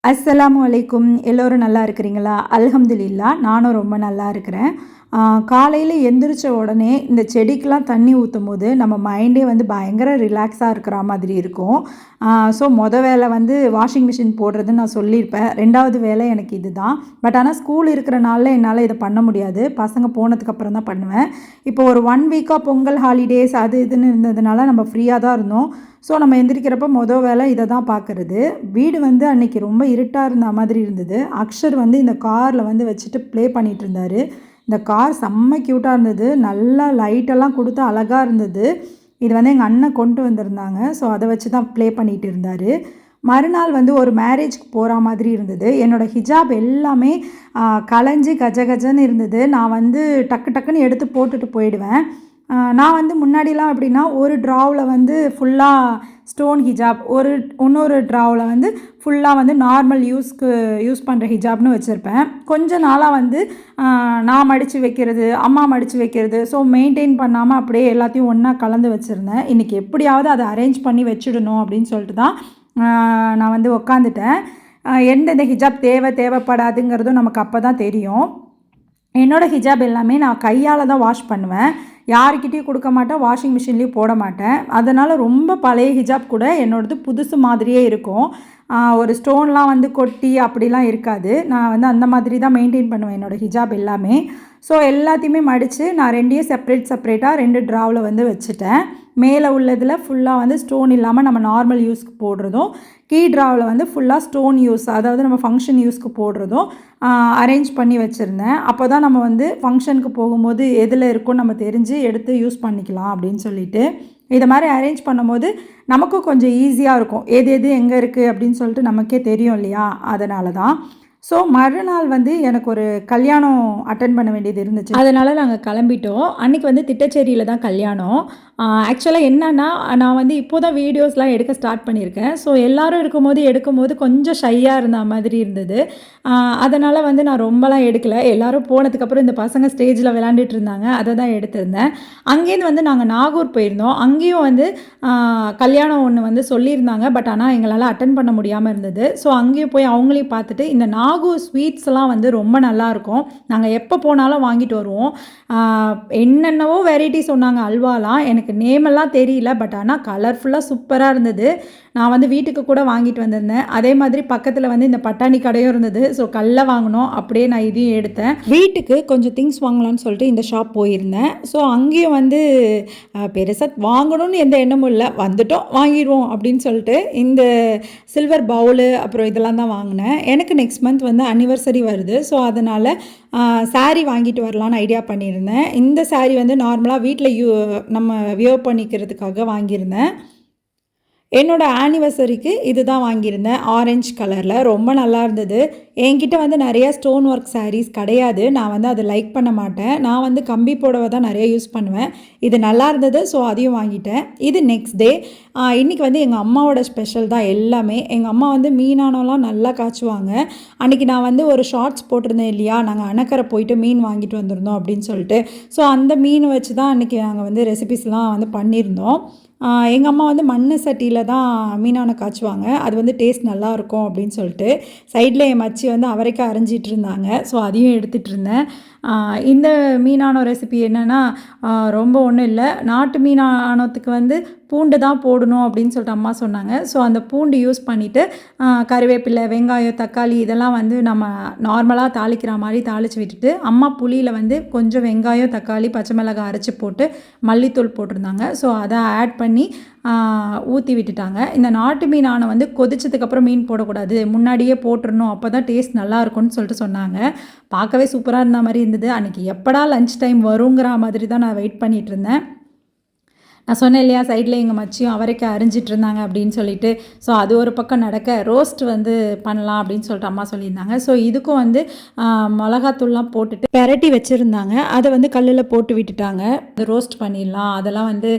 அஸ்ஸலாமு அலைக்கும். எல்லோரும் நல்லா இருக்கிறீங்களா? அல்ஹம்துலில்லாஹ் நானும் ரொம்ப நல்லா இருக்கிறேன். காலையில் எந்திரிச்ச உடனே இந்த செடிக்கெலாம் தண்ணி ஊற்றும் போது நம்ம மைண்டே வந்து பயங்கர ரிலாக்ஸாக இருக்கிற மாதிரி இருக்கும். ஸோ வேலை வந்து வாஷிங் மிஷின் போடுறதுன்னு நான் சொல்லியிருப்பேன். 2வது வேலை எனக்கு இது தான். பட் ஆனால் ஸ்கூல் இருக்கிற நாளில் என்னால் இதை பண்ண முடியாது. பசங்க போனதுக்கப்புறம் தான் பண்ணுவேன். இப்போ ஒரு 1 வீக்காக பொங்கல் ஹாலிடேஸ் அது இதுன்னு இருந்ததுனால நம்ம ஃப்ரீயாக தான் இருந்தோம். ஸோ நம்ம எந்திரிக்கிறப்ப வேலை இதை தான் பார்க்குறது. வீடு வந்து அன்றைக்கி ரொம்ப இருட்டாக இருந்த மாதிரி இருந்தது. அக்ஷர் வந்து இந்த காரில் வந்து வச்சுட்டு ப்ளே பண்ணிகிட்டு இருந்தார். இந்த கார் செம்ம க்யூட்டாக இருந்தது. நல்லா லைட்டெல்லாம் கொடுத்து அழகாக இருந்தது. இது வந்து எங்கள் அண்ணன் கொண்டு வந்திருந்தாங்க. ஸோ அதை வச்சு தான் ப்ளே பண்ணிகிட்டு இருந்தார். மறுநாள் வந்து ஒரு மேரேஜ்க்கு போகிற மாதிரி இருந்தது. என்னோடய ஹிஜாப் எல்லாமே கலைஞ்சி கஜன்னு இருந்தது. நான் வந்து டக்கு டக்குன்னு எடுத்து போட்டுட்டு போயிடுவேன். நான் வந்து முன்னாடிலாம் எப்படின்னா ஒரு ட்ராவில் வந்து ஃபுல்லாக ஸ்டோன் ஹிஜாப், இன்னொரு ட்ராவில் வந்து ஃபுல்லாக வந்து நார்மல் யூஸ் பண்ணுற ஹிஜாப்னு வச்சுருப்பேன். கொஞ்ச நாளாக வந்து நான் மடித்து வைக்கிறது, அம்மா மடித்து வைக்கிறது, ஸோ மெயின்டைன் பண்ணாமல் அப்படியே எல்லாத்தையும் ஒன்றா கலந்து வச்சுருந்தேன். இன்றைக்கி எப்படியாவது அதை அரேஞ்ச் பண்ணி வச்சுடணும் அப்படின்னு சொல்லிட்டு தான் நான் வந்து உக்காந்துட்டேன். எந்தெந்த ஹிஜாப் தேவைப்படாதுங்கிறதும் நமக்கு அப்போ தான் தெரியும். என்னோடய ஹிஜாப் எல்லாமே நான் கையால் தான் வாஷ் பண்ணுவேன். யாருக்கிட்டேயும் கொடுக்க மாட்டேன், வாஷிங் மிஷின்லேயும் போட மாட்டேன். அதனால் ரொம்ப பழைய ஹிஜாப் கூட என்னோடது புதுசு மாதிரியே இருக்கும். ஒரு ஸ்டோன்லாம் வந்து கொட்டி அப்படிலாம் இருக்காது. நான் வந்து அந்த மாதிரி தான் மெயின்டைன் பண்ணுவேன் என்னோடய ஹிஜாப் எல்லாமே. ஸோ எல்லாத்தையுமே மடித்து நான் 2யும் செப்பரேட்டாக 2 ட்ராவில் வந்து வச்சுட்டேன். மேலே உள்ளதில் ஃபுல்லாக வந்து ஸ்டோன் இல்லாமல் நம்ம நார்மல் யூஸ்க்கு போடுறதும், ட்ராவில் வந்து ஃபுல்லாக ஸ்டோன் யூஸ், அதாவது நம்ம ஃபங்க்ஷன் யூஸ்க்கு போடுறதும் அரேஞ்ச் பண்ணி வச்சுருந்தேன். அப்போ தான் நம்ம வந்து ஃபங்க்ஷனுக்கு போகும்போது எதில் இருக்குன்னு நம்ம தெரிஞ்சு எடுத்து யூஸ் பண்ணிக்கலாம் அப்படின்னு சொல்லிட்டு. இதை மாதிரி அரேஞ்ச் பண்ணும்போது நமக்கும் கொஞ்சம் ஈஸியாக இருக்கும். எது எங்கே இருக்குது அப்படின்னு சொல்லிட்டு நமக்கே தெரியும் இல்லையா? அதனால தான். ஸோ மறுநாள் வந்து எனக்கு ஒரு கல்யாணம் அட்டென்ட் பண்ண வேண்டியது இருந்துச்சு. அதனால் நாங்கள் கிளம்பிட்டோம். அன்றைக்கி வந்து திட்டச்சேரியில் தான் கல்யாணம். ஆக்சுவலாக என்னன்னா, நான் வந்து இப்போ தான் வீடியோஸ்லாம் எடுக்க ஸ்டார்ட் பண்ணியிருக்கேன். ஸோ எல்லோரும் எடுக்கும்போது கொஞ்சம் ஷையாக இருந்த மாதிரி இருந்தது. அதனால் வந்து நான் ரொம்பலாம் எடுக்கலை. எல்லோரும் போனதுக்கப்புறம் இந்த பசங்க ஸ்டேஜில் விளாண்டுட்டு இருந்தாங்க, அதை தான் எடுத்திருந்தேன். அங்கேருந்து வந்து நாங்கள் நாகூர் போயிருந்தோம். அங்கேயும் வந்து கல்யாணம் ஒன்று வந்து சொல்லியிருந்தாங்க. பட் ஆனால் எங்களால் அட்டென்ட் பண்ண முடியாமல் இருந்தது. ஸோ அங்கேயும் போய் அவங்களையும் பார்த்துட்டு, இந்த நாகூர் ஸ்வீட்ஸ்லாம் வந்து ரொம்ப நல்லாயிருக்கும். நாங்கள் எப்போ போனாலும் வாங்கிட்டு வருவோம். என்னென்னவோ வெரைட்டி சொன்னாங்க அல்வாலாம். எனக்கு நேமெல்லாம் தெரியல. பட் ஆனால் கலர்ஃபுல்லாக சூப்பராக இருந்தது. நான் வந்து வீட்டுக்கு கூட வாங்கிட்டு வந்திருந்தேன். அதே மாதிரி பக்கத்தில் வந்து இந்த பட்டாணி கடையும் இருந்தது. ஸோ கல்லை வாங்கினோம். அப்படியே நான் இதையும் எடுத்தேன். வீட்டுக்கு கொஞ்சம் திங்ஸ் வாங்கலான்னு சொல்லிட்டு இந்த ஷாப் போயிருந்தேன். ஸோ அங்கேயும் வந்து பெருசாக வாங்கணும்னு எந்த எண்ணமும் இல்லை. வந்துட்டோம் வாங்கிடுவோம் அப்படின்னு சொல்லிட்டு இந்த சில்வர் பவுலு அப்புறம் இதெல்லாம் தான் வாங்கினேன். எனக்கு நெக்ஸ்ட் மந்த் வந்து அனிவர்சரி வருது. ஸோ அதனால் சாரீ வாங்கிட்டு வரலான்னு ஐடியா பண்ணியிருந்தேன். இந்த சாரீ வந்து நார்மலாக வீட்டில் நம்ம வியர் பண்ணிக்கிறதுக்காக வாங்கியிருந்தேன். என்னோடய ஆனிவர்சரிக்கு இது தான் வாங்கியிருந்தேன். ஆரஞ்சு கலரில் ரொம்ப நல்லா இருந்தது. என்கிட்ட வந்து நிறையா ஸ்டோன் ஒர்க் சாரீஸ் கிடையாது. நான் வந்து அதை லைக் பண்ண மாட்டேன். நான் வந்து கம்பி புடவை தான் நிறைய யூஸ் பண்ணுவேன். இது நல்லா இருந்தது. ஸோ அதையும் வாங்கிட்டேன். இது நெக்ஸ்ட் டே. இன்றைக்கி வந்து எங்கள் அம்மாவோட ஸ்பெஷல் தான் எல்லாமே. எங்கள் அம்மா வந்து மீனானோலாம் நல்லா காய்ச்சுவாங்க. அன்றைக்கி நான் வந்து ஒரு ஷார்ட்ஸ் போட்டிருந்தேன் இல்லையா, நாங்கள் அணக்கரை போயிட்டு மீன் வாங்கிட்டு வந்திருந்தோம் அப்படின்னு சொல்லிட்டு. ஸோ அந்த மீன் வச்சு தான் அன்றைக்கி நாங்கள் வந்து ரெசிபிஸ்லாம் வந்து பண்ணியிருந்தோம். எங்கள் அம்மா வந்து மண் சட்டியில் தான் மீனானை காய்ச்சுவாங்க. அது வந்து டேஸ்ட் நல்லாயிருக்கும் அப்படின்னு சொல்லிட்டு சைடில் என் மச்சி வந்து அவரைக்காய் அரைஞ்சிட்டு இருந்தாங்க. ஸோ அதையும் எடுத்துகிட்டு இருந்தேன். இந்த மீனானோ ரெசிபி என்னென்னா, ரொம்ப ஒன்றும் இல்லை. நாட்டு மீனானத்துக்கு வந்து பூண்டு தான் போடணும் அப்படின்னு சொல்லிட்டு அம்மா சொன்னாங்க. ஸோ அந்த பூண்டு யூஸ் பண்ணிவிட்டு கறிவேப்பிலை, வெங்காயம், தக்காளி இதெல்லாம் வந்து நம்ம நார்மலாக தாளிக்கிற மாதிரி தாளித்து விட்டுட்டு, அம்மா புளியில் வந்து கொஞ்சம் வெங்காயம், தக்காளி, பச்சை மிளகாய் அரைச்சி போட்டு மல்லித்தூள் போட்டிருந்தாங்க. ஸோ அதை ஆட் பண்ணி ஊற்றி விட்டுட்டாங்க. இந்த நாட்டு மீனானை வந்து கொதிச்சதுக்கப்புறம் மீன் போடக்கூடாது, முன்னாடியே போட்டுடணும், அப்போ தான் டேஸ்ட் நல்லா இருக்கும்னு சொல்லிட்டு சொன்னாங்க. பார்க்கவே சூப்பராக இருந்த மாதிரி இருந்தது. அன்றைக்கி எப்படா லன்ச் டைம் வருங்கிற மாதிரி தான் நான் வெயிட் பண்ணிகிட்டு இருந்தேன். நான் சொன்னேன் இல்லையா, சைடில் எங்கள் மச்சியும் அவரைக்காய் அரிஞ்சிட்டு இருந்தாங்க அப்படின்னு சொல்லிட்டு. ஸோ அது ஒரு பக்கம் நடக்க ரோஸ்ட் வந்து பண்ணலாம் அப்படின்னு சொல்லிட்டு அம்மா சொல்லியிருந்தாங்க. ஸோ இதுக்கும் வந்து மிளகாத்தூள்லாம் போட்டுட்டு பெரட்டி வச்சுருந்தாங்க. அதை வந்து கல்லில் போட்டு விட்டுட்டாங்க. ரோஸ்ட் பண்ணிடலாம், அதெல்லாம் வந்து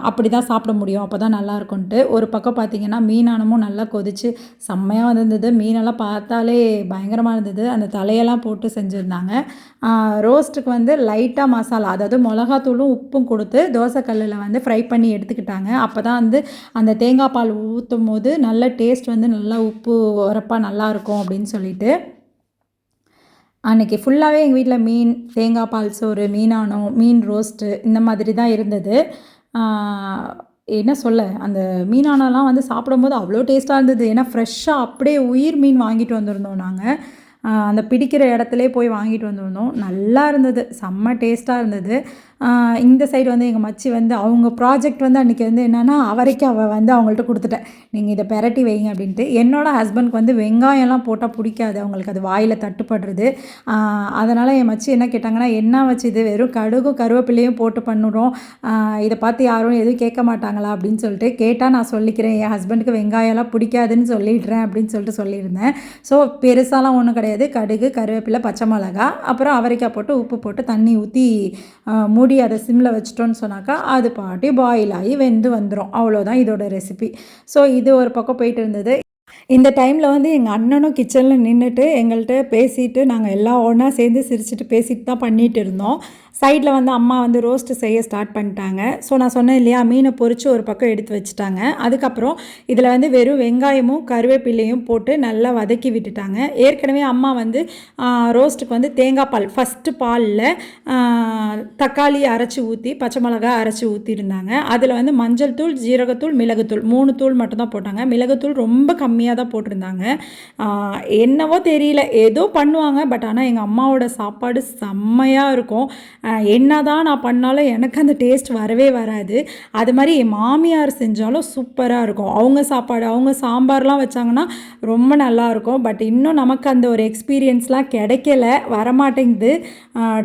அப்படி தான் சாப்பிட முடியும், அப்போ தான் நல்லாயிருக்குன்ட்டு. ஒரு பக்கம் பார்த்திங்கன்னா மீனானமும் நல்லா கொதித்து செம்மையாக வந்திருந்தது. மீனெல்லாம் பார்த்தாலே பயங்கரமாக இருந்தது. அந்த தலையெல்லாம் போட்டு செஞ்சுருந்தாங்க. ரோஸ்ட்டுக்கு வந்து லைட்டாக மசாலா, அதாவது மிளகாத்தூளும் உப்பும் கொடுத்து தோசைக்கல்லில் பாலில் வந்து ஃப்ரை பண்ணி எடுத்துக்கிட்டாங்க. அப்போ தான் வந்து அந்த தேங்காய் பால் ஊற்றும் போது நல்ல டேஸ்ட் வந்து நல்லா உப்பு உரப்பாக நல்லாயிருக்கும் அப்படின்னு சொல்லிட்டு. அன்றைக்கி ஃபுல்லாகவே எங்கள் வீட்டில் மீன், தேங்காய் பால் சோறு, மீனானம், மீன் ரோஸ்ட்டு இந்த மாதிரி தான் இருந்தது. என்ன சொல்ல, அந்த மீனானம்லாம் வந்து சாப்பிடும்போது அவ்வளோ டேஸ்ட்டாக இருந்தது. ஏன்னா ஃப்ரெஷ்ஷாக அப்படியே உயிர் மீன் வாங்கிட்டு வந்திருந்தோம் நாங்கள். அந்த பிடிக்கிற இடத்துலே போய் வாங்கிட்டு வந்திருந்தோம். நல்லா இருந்தது, செம்ம டேஸ்ட்டாக இருந்தது. இந்த சைடு வந்து எங்கள் மச்சி வந்து அவங்க ப்ராஜெக்ட் வந்து அன்றைக்கி வந்து என்னென்னா அவரைக்காய் வந்து அவங்கள்ட்ட கொடுத்துட்டேன், நீங்கள் இதை பெரட்டி வைங்க அப்படின்ட்டு. என்னோடய ஹஸ்பண்ட்க்கு வந்து வெங்காயம்லாம் போட்டால் பிடிக்காது, அவங்களுக்கு அது வாயில் தட்டுப்படுறது. அதனால் என் மச்சி என்ன கேட்டாங்கன்னா, என்ன வச்சு இது வெறும் கடுகும் கருவேப்பிலையும் போட்டு பண்ணுறோம், இதை பார்த்து யாரும் எதுவும் கேட்க மாட்டாங்களா அப்படின்னு சொல்லிட்டு கேட்டால் நான் சொல்லிக்கிறேன், என் ஹஸ்பண்டுக்கு வெங்காயம்லாம் பிடிக்காதுன்னு சொல்லிடுறேன் அப்படின்னு சொல்லிட்டு சொல்லியிருந்தேன். ஸோ பெருசாலாம் ஒன்றும் கிடையாது, கடுகு கருவேப்பிலை பச்சை மிளகா அப்புறம் அவரைக்காய் போட்டு உப்பு போட்டு தண்ணி ஊற்றி மூடி அதை சிம்மில் வச்சிட்டோன்னு சொன்னாக்கா அது பாட்டி பாயில் ஆகி வெந்து வந்துடும். அவ்வளோதான் இதோட ரெசிபி. ஸோ இது ஒரு பக்கம் போயிட்டு இருந்தது. இந்த டைமில் வந்து எங்கள் அண்ணனும் கிச்சனில் நின்றுட்டு எங்கள்கிட்ட பேசிட்டு நாங்கள் எல்லாம் ஒன்றா சேர்ந்து சிரிச்சுட்டு பேசிட்டு தான் பண்ணிகிட்டு இருந்தோம். சைடில் வந்து அம்மா வந்து ரோஸ்ட்டு செய்ய ஸ்டார்ட் பண்ணிட்டாங்க. ஸோ நான் சொன்னேன் இல்லையா, மீனை பொரித்து ஒரு பக்கம் எடுத்து வச்சுட்டாங்க. அதுக்கப்புறம் இதில் வந்து வெறும் வெங்காயமும் கருவேப்பிலையும் போட்டு நல்லா வதக்கி விட்டுட்டாங்க. ஏற்கனவே அம்மா வந்து ரோஸ்ட்டுக்கு வந்து தேங்காய் பால் ஃபஸ்ட்டு பாலில் தக்காளி அரைச்சி ஊற்றி பச்சை மிளகா அரைச்சி ஊற்றிருந்தாங்க. அதில் வந்து மஞ்சள் தூள், ஜீரகத்தூள், மிளகுத்தூள் 3 தூள் மட்டும்தான் போட்டாங்க. மிளகுத்தூள் ரொம்ப கம்மியாக தான் போட்டிருந்தாங்க. என்னவோ தெரியல, ஏதோ பண்ணுவாங்க. பட் ஆனால் எங்கள் அம்மாவோட சாப்பாடு செம்மையாக இருக்கும். என்ன தான் நான் பண்ணாலும் எனக்கு அந்த டேஸ்ட் வரவே வராது. அது மாதிரி என் மாமியார் செஞ்சாலும் சூப்பராக இருக்கும். அவங்க சாப்பாடு, அவங்க சாம்பார்லாம் வச்சாங்கன்னா ரொம்ப நல்லாயிருக்கும். பட் இன்னும் நமக்கு அந்த ஒரு எக்ஸ்பீரியன்ஸ்லாம் கிடைக்கல, வரமாட்டேங்குது.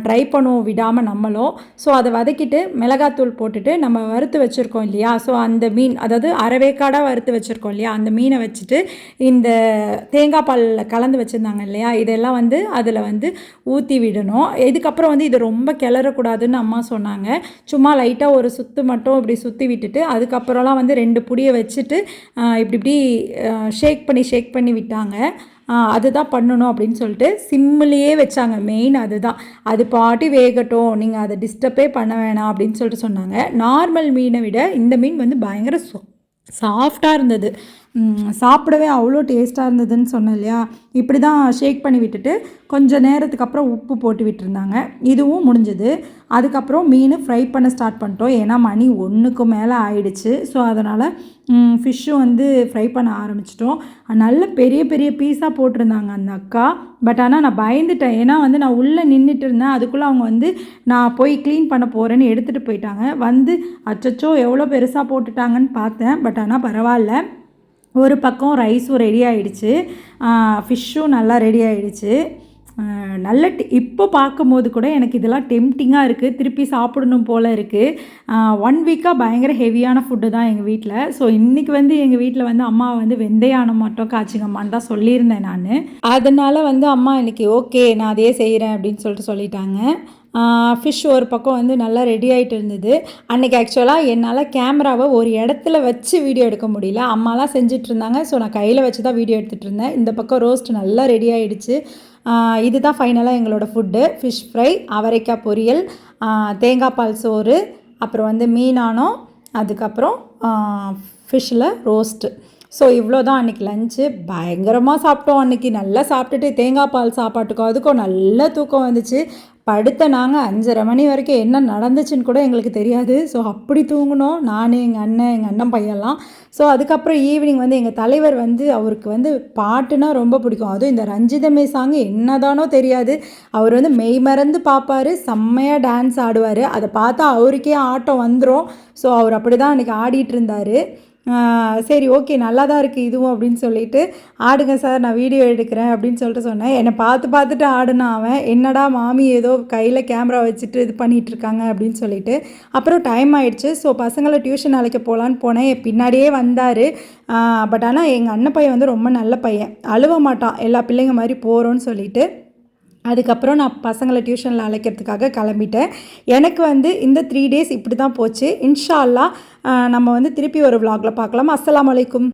ட்ரை பண்ணுவோம் விடாமல் நம்மளும். ஸோ அதை வதக்கிட்டு மிளகாத்தூள் போட்டுட்டு நம்ம வறுத்து வச்சுருக்கோம் இல்லையா, ஸோ அந்த மீன், அதாவது அரைவேக்காடாக வறுத்து வச்சுருக்கோம் இல்லையா, அந்த மீனை வச்சுட்டு இந்த தேங்காய் பாலில் கலந்து வச்சுருந்தாங்க இல்லையா, இதெல்லாம் வந்து அதில் வந்து ஊற்றி விடணும். இதுக்கப்புறம் வந்து இது ரொம்ப கிளறக்கூடாதுன்னு அம்மா சொன்னாங்க. சும்மா லைட்டாக ஒரு சுற்று மட்டும் இப்படி சுற்றி விட்டுட்டு அதுக்கப்புறம்லாம் வந்து 2 புடியை வச்சுட்டு இப்படி ஷேக் பண்ணி விட்டாங்க. அதுதான் பண்ணணும் அப்படின்னு சொல்லிட்டு சிம்மிலேயே வச்சாங்க. மெயின் அதுதான், அது பாட்டி வேகட்டும், நீங்கள் அதை டிஸ்டர்பே பண்ண வேணாம் அப்படின்னு சொல்லிட்டு சொன்னாங்க. நார்மல் மீனை விட இந்த மீன் வந்து பயங்கர சாஃப்டாக இருந்தது. சாப்பிடவே அவ்வளோ டேஸ்ட்டாக இருந்ததுன்னு சொன்னேன் இல்லையா. இப்படி தான் ஷேக் பண்ணி விட்டுட்டு கொஞ்சம் நேரத்துக்கு அப்புறம் உப்பு போட்டு விட்டுருந்தாங்க. இதுவும் முடிஞ்சது. அதுக்கப்புறம் மீன் ஃப்ரை பண்ண ஸ்டார்ட் பண்ணிட்டோம். ஏன்னா மணி 1க்கு மேலே ஆயிடுச்சு. ஸோ அதனால் ஃபிஷ்ஷும் வந்து ஃப்ரை பண்ண ஆரம்பிச்சிட்டோம். நல்ல பெரிய பெரிய பீஸாக போட்டிருந்தாங்க அந்த அக்கா. பட் ஆனால் நான் பயந்துட்டேன். ஏன்னா வந்து நான் உள்ளே நின்றுட்டு இருந்தேன். அதுக்குள்ளே அவங்க வந்து நான் போய் க்ளீன் பண்ண போகிறேன்னு எடுத்துகிட்டு போயிட்டாங்க. வந்து அச்சச்சோ எவ்வளோ பெருசாக போட்டுட்டாங்கன்னு பார்த்தேன். பட் ஆனால் பரவாயில்ல, ஒரு பக்கம் ரைஸும் ரெடி ஆகிடுச்சு, ஃபிஷ்ஷும் நல்லா ரெடி ஆகிடுச்சு. நல்ல இப்போ பார்க்கும்போது கூட எனக்கு இதெல்லாம் டெம்டிங்காக இருக்குது, திருப்பி சாப்பிடணும் போல் இருக்குது. 1 வீக்காக பயங்கர ஹெவியான ஃபுட்டு தான் எங்கள் வீட்டில். ஸோ இன்றைக்கி வந்து எங்கள் வீட்டில் வந்து அம்மா வந்து வெந்தயானம் மட்டும் காய்ச்சிங்கம்மான்னு தான் சொல்லியிருந்தேன் நான். அதனால் வந்து அம்மா இன்றைக்கி ஓகே நான் அதே செய்கிறேன் அப்படின்னு சொல்லிட்டாங்க. ஃபிஷ் ஒரு பக்கம் வந்து நல்லா ரெடி ஆகிட்டு இருந்தது. அன்றைக்கி ஆக்சுவலாக என்னால் கேமராவை ஒரு இடத்துல வச்சு வீடியோ எடுக்க முடியல, அம்மாலாம் செஞ்சிட்ருந்தாங்க. ஸோ நான் கையில் வச்சு தான் வீடியோ எடுத்துகிட்டு இருந்தேன். இந்த பக்கம் ரோஸ்ட் நல்லா ரெடி ஆகிடுச்சு. இதுதான் ஃபைனலாக எங்களோட ஃபுட்டு. ஃபிஷ் ஃப்ரை, அவரைக்காய் பொரியல், தேங்காய் பால் சோறு, அப்புறம் வந்து மீனானம், அதுக்கப்புறம் ஃபிஷ்ஷில் ரோஸ்ட்டு. ஸோ இவ்வளோ தான் அன்றைக்கி லஞ்சு. பயங்கரமாக சாப்பிட்டோம் அன்றைக்கி. நல்லா சாப்பிட்டுட்டு தேங்காய் பால் சாப்பாட்டுக்கும் அதுக்கும் நல்ல தூக்கம் வந்துச்சு. படுத்த நாங்கள் 5:30 மணி வரைக்கும் என்ன நடந்துச்சுன்னு கூட எங்களுக்கு தெரியாது. ஸோ அப்படி தூங்கினோம் நான், எங்கள் அண்ணன் பையன்லாம். ஸோ அதுக்கப்புறம் ஈவினிங் வந்து எங்கள் தலைவர் வந்து அவருக்கு வந்து பாட்டுனா ரொம்ப பிடிக்கும். அதுவும் இந்த ரஞ்சிதமே சாங் என்னதானோ தெரியாது, அவர் வந்து மெய் மறந்து பார்ப்பார், செம்மையாக டான்ஸ் ஆடுவார். அதை பார்த்தா அவருக்கே ஆட்டம் வந்துடும். ஸோ அவர் அப்படி தான் அன்றைக்கி ஆடிட்டு இருந்தார். சரி ஓகே நல்லா தான் இருக்குது இதுவும் அப்படின்னு சொல்லிட்டு, ஆடுங்க சார் நான் வீடியோ எடுக்கிறேன் அப்படின்னு சொல்லிட்டு சொன்னேன். என்னை பார்த்துட்டு ஆடுனான் அவன். என்னடா மாமி ஏதோ கையில் கேமரா வச்சுட்டு இது பண்ணிகிட்ருக்காங்க அப்படின்னு சொல்லிட்டு. அப்புறம் டைம் ஆகிடுச்சு. ஸோ பசங்களை டியூஷன் அழைக்க போகலான்னு போனேன். என் பின்னாடியே வந்தார். பட் ஆனால் எங்கள் அண்ணன் பையன் வந்து ரொம்ப நல்ல பையன், அழுவ மாட்டான், எல்லா பிள்ளைங்க மாதிரி போகிறோன்னு சொல்லிட்டு. அதுக்கப்புறம் நான் பசங்களை டியூஷனில் அழைக்கிறதுக்காக கிளம்பிட்டேன். எனக்கு வந்து இந்த 3 டேஸ் இப்படி தான் போச்சு. இன்ஷா அல்லாஹ் நம்ம வந்து திருப்பி ஒரு vlogல பார்க்கலாம். அஸ்ஸலாமு அலைக்கும்.